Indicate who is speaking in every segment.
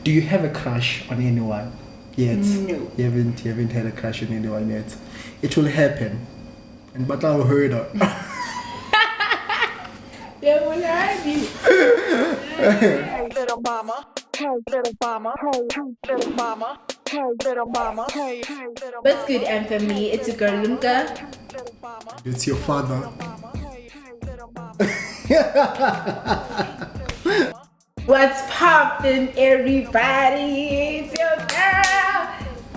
Speaker 1: Do you have a crush on anyone yet?
Speaker 2: No.
Speaker 1: You haven't had a crush on anyone yet. It will happen. And but I'll heard her.
Speaker 2: Yeah, well, I
Speaker 3: Hey, little mama. Hey, little mama. Hey, little mama. Hey, little mama. Hey, little
Speaker 2: What's good, and for me, it's a girl, Lunka.
Speaker 3: little mama.
Speaker 1: It's your father.
Speaker 3: Hey, little mama.
Speaker 2: What's poppin', everybody? It's your girl.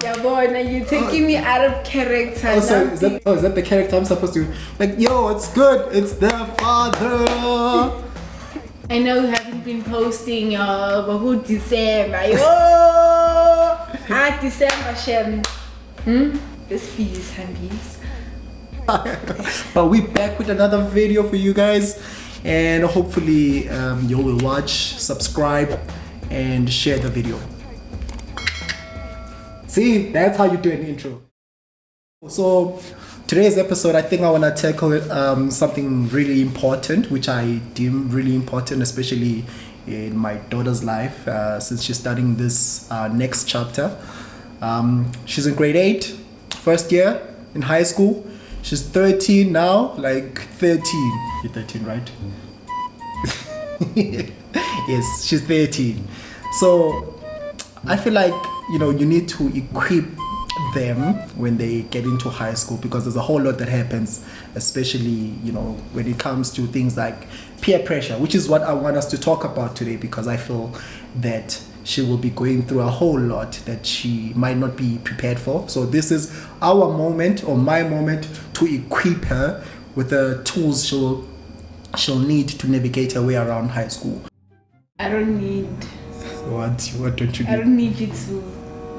Speaker 2: Yeah, boy, now you're taking me out of character.
Speaker 1: Oh, sorry,
Speaker 2: now.
Speaker 1: is that the character I'm supposed to like? Yo, it's good. It's their father.
Speaker 2: I know you haven't been posting, but who December? Oh, December, Shem. This bees, bees.
Speaker 1: But we back with another video for you guys, and hopefully you will watch, subscribe, and share the video. See, that's how you do an intro. So today's episode, I think I want to tackle something really important, which I deem really important, especially in my daughter's life, since she's starting this next chapter. She's in grade 8, first year in high school. She's 13 now, like 13. You're 13, right? Yes, she's 13. So I feel like, you need to equip them when they get into high school, because there's a whole lot that happens, especially, when it comes to things like peer pressure, which is what I want us to talk about today, because I feel that she will be going through a whole lot that she might not be prepared for. So this is our moment, or my moment, to equip her with the tools she'll need to navigate her way around high school.
Speaker 2: I don't need.
Speaker 1: What don't you need?
Speaker 2: I don't need you to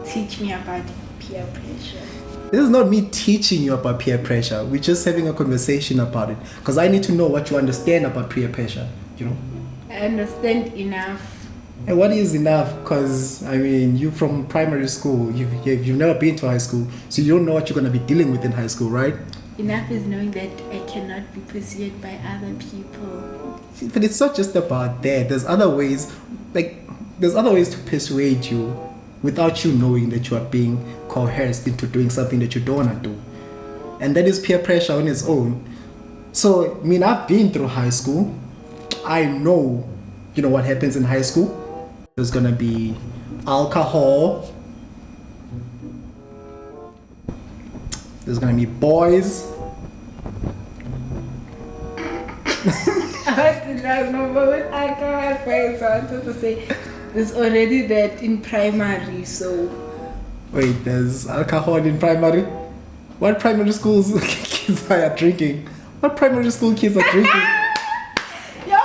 Speaker 2: teach me about peer pressure.
Speaker 1: This is not me teaching you about peer pressure. We're just having a conversation about it, because I need to know what you understand about peer pressure.
Speaker 2: I understand enough.
Speaker 1: And what is enough? Because you from primary school, you've never been to high school, so you don't know what you're going to be dealing with in high school, right?
Speaker 2: Enough is knowing that I cannot be pursued by other people.
Speaker 1: But it's not just about that. There's other ways to persuade you without you knowing that you are being coerced into doing something that you don't want to do. And that is peer pressure on its own. So, I've been through high school. I know, what happens in high school. There's gonna be alcohol. There's gonna be boys.
Speaker 2: I did not know what alcohol friends wanted to say. There's already that in primary, so.
Speaker 1: Wait, there's alcohol in primary? What primary schools kids are drinking? What primary school kids are drinking?
Speaker 2: Yo!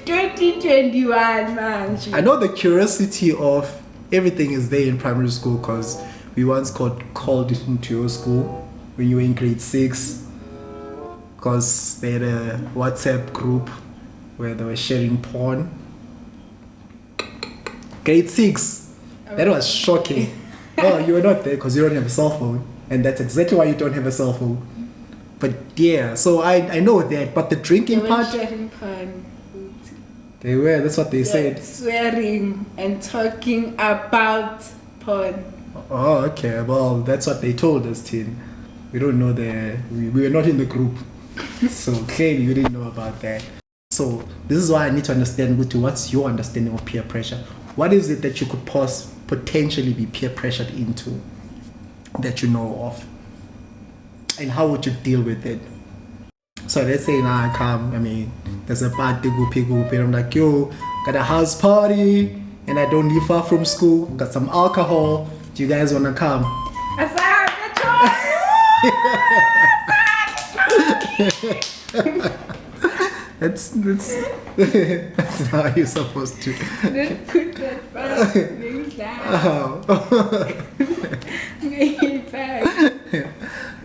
Speaker 2: 2021, man.
Speaker 1: I know the curiosity of everything is there in primary school, because we once called into your school when you were in grade 6, because they had a WhatsApp group where they were sharing porn. Grade 6. That was shocking. Oh, you were not there because you don't have a cell phone, and that's exactly why you don't have a cell phone. But yeah, so I know that, but the drinking part,
Speaker 2: Sharing porn.
Speaker 1: they were, that's what they said.
Speaker 2: Swearing and talking about porn.
Speaker 1: Oh, okay. Well, that's what they told us, Tin. We don't know we were not in the group. So clearly you didn't know about that. So this is why I need to understand, what's your understanding of peer pressure? What is it that you could potentially be peer pressured into that you know of? And how would you deal with it? So let's say now I come, there's a party, and I'm like, yo, got a house party, and I don't live far from school, got some alcohol. Do you guys want to come? That's how you're supposed to.
Speaker 2: Don't put that back. Make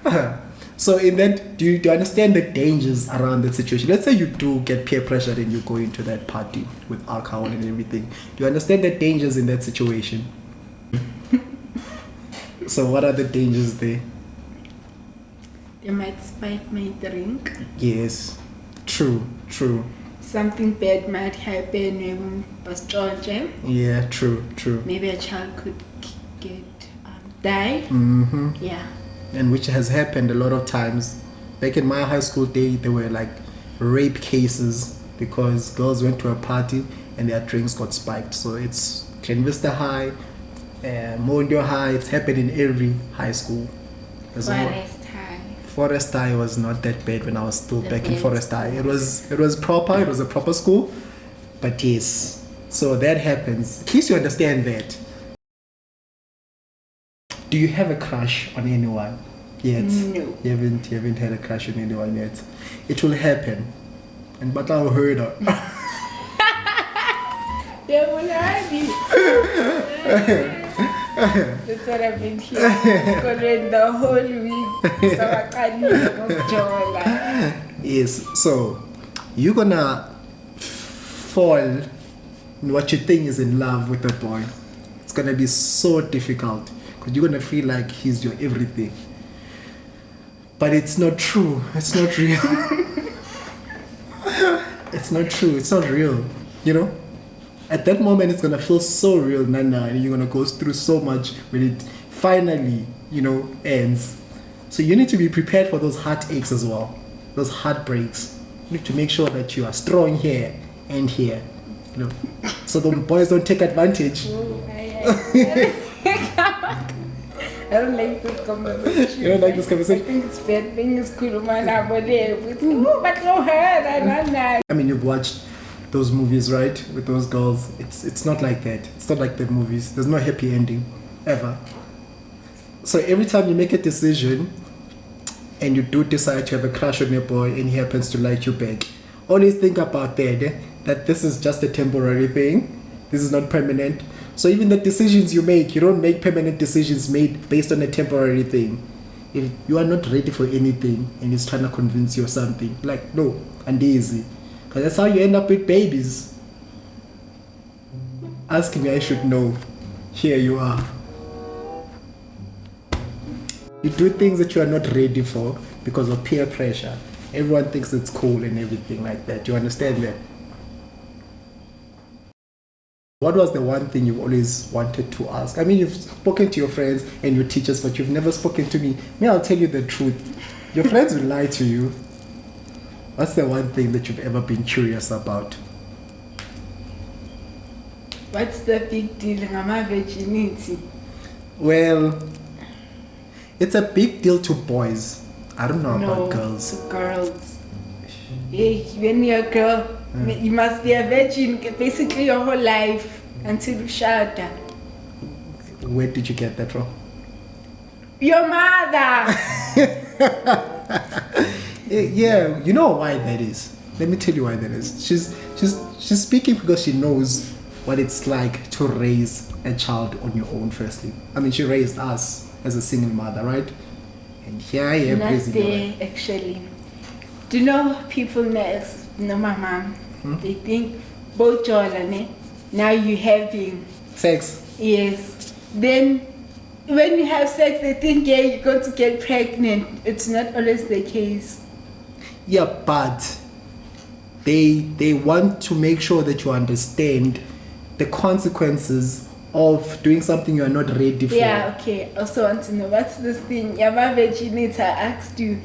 Speaker 2: that.
Speaker 1: So in that, do you understand the dangers around that situation? Let's say you do get peer pressured and you go into that party with alcohol and everything. Do you understand the dangers in that situation? So what are the dangers there?
Speaker 2: They might spike my drink.
Speaker 1: Yes, True.
Speaker 2: Something bad might happen when Pastor.
Speaker 1: Yeah, true.
Speaker 2: Maybe a child could get die.
Speaker 1: Mm-hmm.
Speaker 2: Yeah.
Speaker 1: And which has happened a lot of times. Back in my high school day, there were like rape cases because girls went to a party and their drinks got spiked. So it's Glen Vista High, Mondio High. It's happened in every high school. Forest High was not that bad when I was still back in Forest High. It was proper. It was a proper school. But yes, so that happens. At least you understand that. Do you have a crush on anyone yet?
Speaker 2: No.
Speaker 1: You haven't had a crush on anyone yet. It will happen. And but I'll heard her.
Speaker 2: Yeah, well, that's what I've been hearing the whole week. So I can't even
Speaker 1: Yes, so you're gonna fall in what you think is in love with a boy. It's gonna be so difficult because you're gonna feel like he's your everything. But it's not true. It's not real. It's not true. It's not real. You know? At that moment, it's gonna feel so real, Nana, and you're gonna go through so much when it finally, ends. So you need to be prepared for those heartaches as well, those heartbreaks. You need to make sure that you are strong here and here, so the boys don't take advantage.
Speaker 2: I don't like this conversation.
Speaker 1: You don't like this conversation?
Speaker 2: I think it's bad things cool, man. But no hurt.
Speaker 1: I mean, you've watched those movies, right? With those girls. It's not like that. It's not like the movies. There's no happy ending, ever. So every time you make a decision and you do decide to have a crush on your boy and he happens to like you back, always think about that this is just a temporary thing. This is not permanent. So even the decisions you don't make permanent decisions made based on a temporary thing. If you are not ready for anything and he's trying to convince you of something, like, no, and easy. Because that's how you end up with babies. Ask me, I should know. Here you are. You do things that you are not ready for because of peer pressure. Everyone thinks it's cool and everything like that. You understand that? What was the one thing you've always wanted to ask? I mean, you've spoken to your friends and your teachers, but you've never spoken to me. I'll tell you the truth. Your friends will lie to you. What's the one thing that you've ever been curious about?
Speaker 2: What's the big deal in my virginity?
Speaker 1: Well, it's a big deal to boys. I don't know about girls.
Speaker 2: To girls. Hey, when you're a girl, you must be a virgin basically your whole life until you shower.
Speaker 1: Where did you get that from?
Speaker 2: Your mother.
Speaker 1: Yeah, you know why that is. Let me tell you why that is. She's speaking because she knows what it's like to raise a child on your own. Firstly, I mean, she raised us as a single mother, right? And here I am raising
Speaker 2: there, actually. Do you know people know my mom? They think both y'all now you having
Speaker 1: sex.
Speaker 2: Yes. Then when you have sex, they think you're going to get pregnant. It's not always the case.
Speaker 1: Yeah, but they want to make sure that you understand the consequences of doing something you are not ready for.
Speaker 2: Yeah, okay. I also want to know what's this thing. Yama Virginita asked you.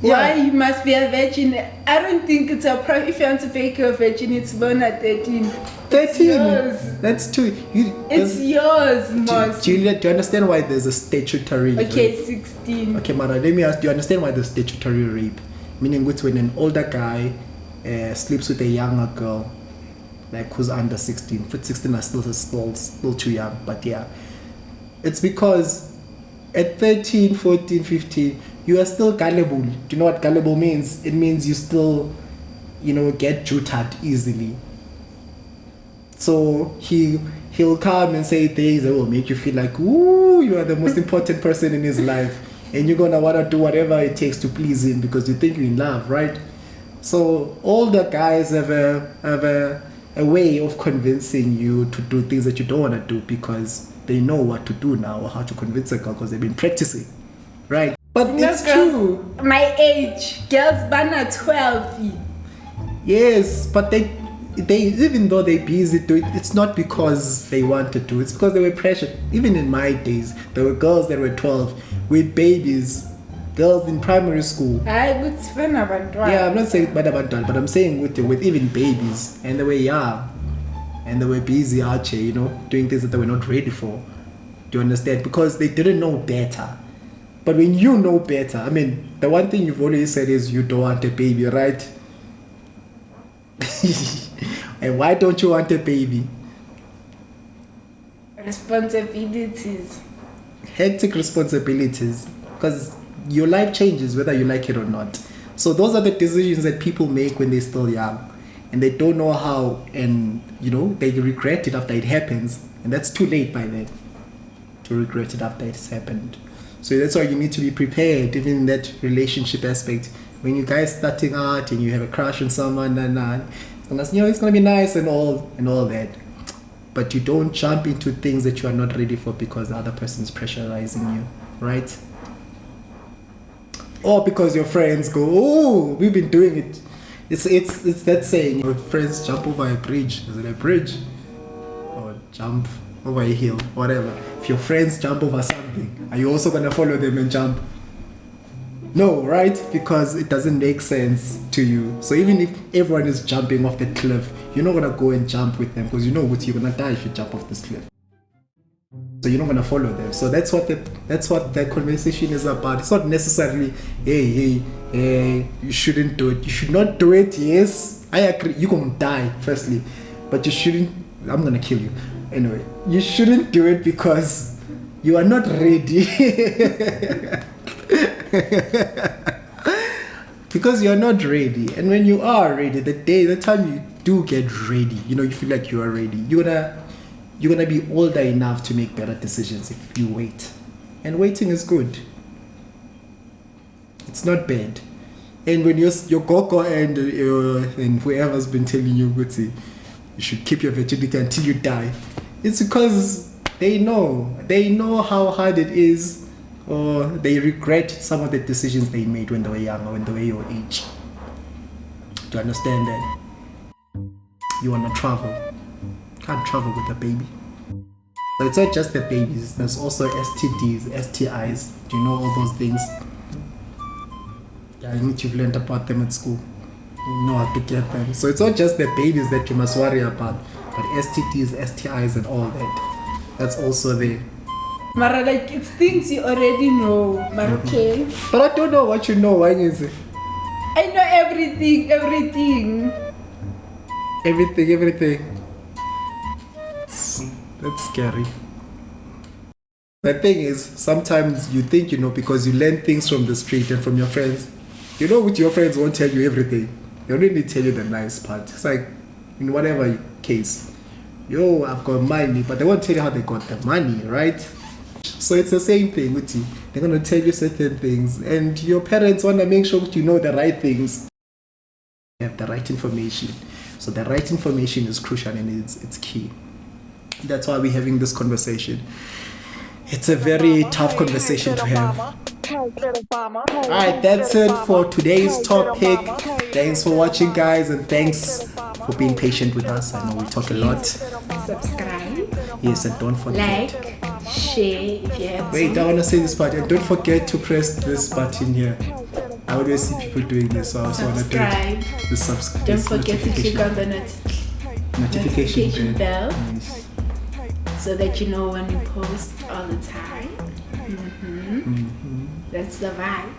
Speaker 2: Why you must be a virgin? I don't think it's a problem. If you want to make your virgin, it's born at 13.
Speaker 1: 13?
Speaker 2: Yours.
Speaker 1: That's too.
Speaker 2: It's yours, Moss.
Speaker 1: Julia, do you understand why there's a statutory rape?
Speaker 2: Okay, 16.
Speaker 1: Okay, Mara, let me ask, do you understand why there's statutory rape? Meaning when an older guy sleeps with a younger girl, like who's under 16. For 16 are still too young, but yeah. It's because at 13, 14, 15, you are still gullible. Do you know what gullible means? It means you still, get jutared easily. So he'll come and say things that will make you feel like, ooh, you are the most important person in his life. And you're gonna wanna do whatever it takes to please him because you think you're in love, right? So all the guys have a way of convincing you to do things that you don't wanna do because they know what to do now or how to convince a girl because they've been practicing, right? But it's true.
Speaker 2: My age, girls born at 12.
Speaker 1: Yes, but they even though they're busy doing, it's not because they wanted to. It's because they were pressured. Even in my days, there were girls that were 12 with babies, girls in primary school.
Speaker 2: Hayi kuthi banabantwana.
Speaker 1: Yeah, I'm not saying bad about that, but I'm saying with even babies, and they were young, and they were busy out here, doing things that they were not ready for. Do you understand? Because they didn't know better. But when you know better, I mean, the one thing you've always said is you don't want a baby, right? And why don't you want a baby?
Speaker 2: Responsibilities.
Speaker 1: Hectic responsibilities. Because your life changes whether you like it or not. So those are the decisions that people make when they're still young. And they don't know how, and they regret it after it happens. And that's too late by then to regret it after it's happened. So that's why you need to be prepared, even in that relationship aspect. When you guys starting out and you have a crush on someone, and it's gonna be nice and all that, but you don't jump into things that you are not ready for because the other person is pressurizing you, right? Or because your friends go, oh, we've been doing it. It's that saying, your friends jump over a bridge. Is it a bridge? Or jump over a hill, whatever. If your friends jump over something, are you also gonna follow them and jump? No, right? Because it doesn't make sense to you. So even if everyone is jumping off the cliff, you're not gonna go and jump with them because you know what, you're gonna die if you jump off this cliff. So you're not gonna follow them. So that's what the conversation is about. It's not necessarily, hey, you shouldn't do it. You should not do it. Yes, I agree. You're gonna die firstly, but you shouldn't. I'm gonna kill you. Anyway, you shouldn't do it because you are not ready. Because you're not ready. And when you are ready, the time you do get ready, you feel like you are ready, you're gonna be older enough to make better decisions if you wait. And waiting is good. It's not bad. And when your gogo and whoever's been telling you, you should keep your virginity until you die, it's because they know how hard it is, or they regret some of the decisions they made when they were young or when they were your age. Do you understand that? You want to travel. Can't travel with a baby. But it's not just the babies. There's also STDs, STIs. Do you know all those things? Yeah, I think you've learned about them at school. You know how to get them. So it's not just the babies that you must worry about, but STDs, STIs, and all that. That's also there.
Speaker 2: Mara, like, it's things you already know, Mara, okay?
Speaker 1: But I don't know what you know. Why is it?
Speaker 2: I know everything.
Speaker 1: Everything. That's scary. The thing is, sometimes you think because you learn things from the street and from your friends. With your friends won't tell you everything. They only tell you the nice part. It's like, in whatever case, I've got money, but they won't tell you how they got the money, right? So it's the same thing with you. They're going to tell you certain things, and your parents want to make sure that you know the right things. You have the right information. So the right information is crucial, and it's key. That's why we're having this conversation. It's a very tough conversation to have. Alright, that's it for today's topic. Thanks for watching, guys, and thanks for being patient with us. I know we talk a lot.
Speaker 2: Subscribe.
Speaker 1: Yes, and don't forget.
Speaker 2: Like, share if you have
Speaker 1: Wait, I want to say this part. And don't forget to press this button here. I always see people doing this, so I also want to do it. The subscribe.
Speaker 2: Don't forget to click on the notification bell.
Speaker 1: Yes.
Speaker 2: So that you know when we post all the time. That's the vibe.